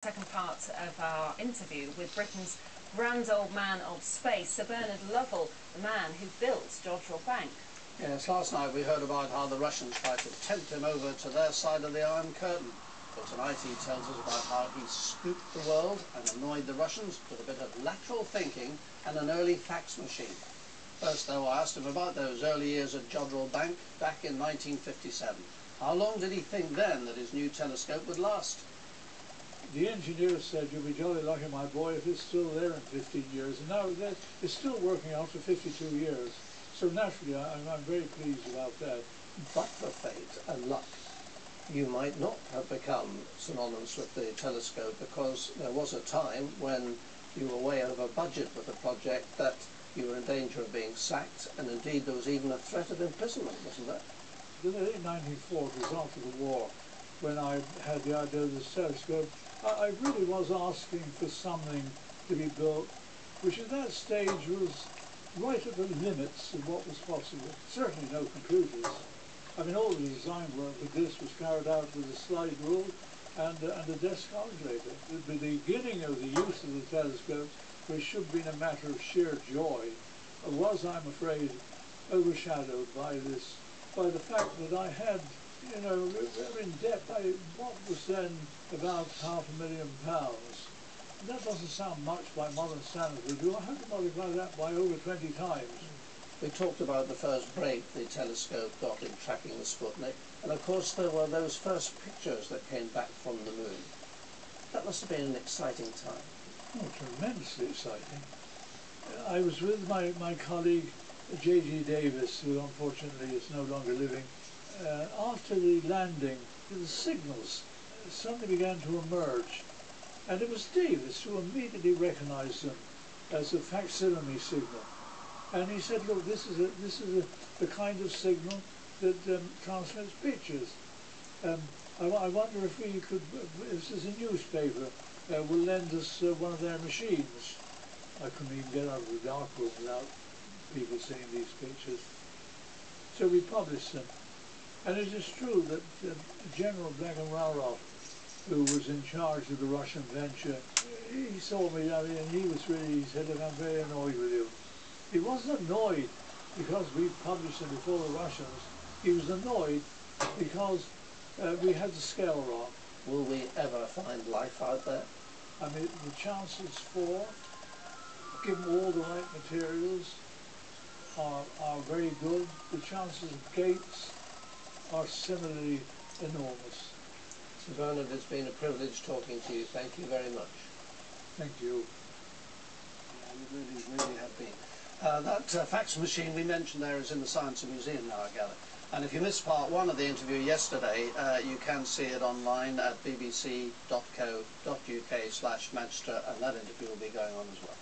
Second part of our interview with Britain's grand old man of space, Sir Bernard Lovell, the man who built Jodrell Bank. Yes, last night we heard about how the Russians tried to tempt him over to their side of the Iron Curtain. But tonight he tells us about how he spooked the world and annoyed the Russians with a bit of lateral thinking and an early fax machine. First, though, I asked him about those early years at Jodrell Bank back in 1957. How long did he think then that his new telescope would last? The engineer said, "You'll be jolly lucky, my boy, if it's still there in 15 years. And now it's still working after 52 years. So naturally, I'm very pleased about that. But for fate and luck, you might not have become synonymous with the telescope, because there was a time when you were way over budget with the project, that you were in danger of being sacked, and indeed there was even a threat of imprisonment, wasn't there? In the late 1940s, after the war, when I had the idea of this telescope, I really was asking for something to be built which at that stage was right at the limits of what was possible. Certainly no computers. I mean, all the design work with this was carried out with a slide rule and a desk calculator. The beginning of the use of the telescope, which should have been a matter of sheer joy, was, I'm afraid, overshadowed by the fact that I had, we were in debt by what was then about £500,000. That doesn't sound much by modern standards, would you? I had to multiply that by over 20 times. We talked about the first break the telescope got in tracking the Sputnik, and of course there were those first pictures that came back from the moon. That must have been an exciting time. Oh, tremendously exciting. I was with my colleague J.G. Davis, who unfortunately is no longer living. After the landing, the signals suddenly began to emerge, and it was Davis who immediately recognized them as a facsimile signal. And he said, "Look, this is the kind of signal that transmits pictures. I wonder if we could, this is a newspaper, will lend us one of their machines." I couldn't even get out of the dark room without people seeing these pictures. So we published them. And it is true that General Blagomirov, who was in charge of the Russian venture, he saw me, and he said, "Look, I'm very annoyed with you." He wasn't annoyed because we published them before the Russians. He was annoyed because we had the scale wrong. Will we ever find life out there? I mean, the chances for, given all the right materials, are very good. The chances of gates are similarly enormous. Sir Bernard, it's been a privilege talking to you. Thank you very much. Thank you. Yeah, you really have been. That fax machine we mentioned there is in the Science Museum now, I gather. And if you missed part one of the interview yesterday, you can see it online at bbc.co.uk/Manchester, and that interview will be going on as well.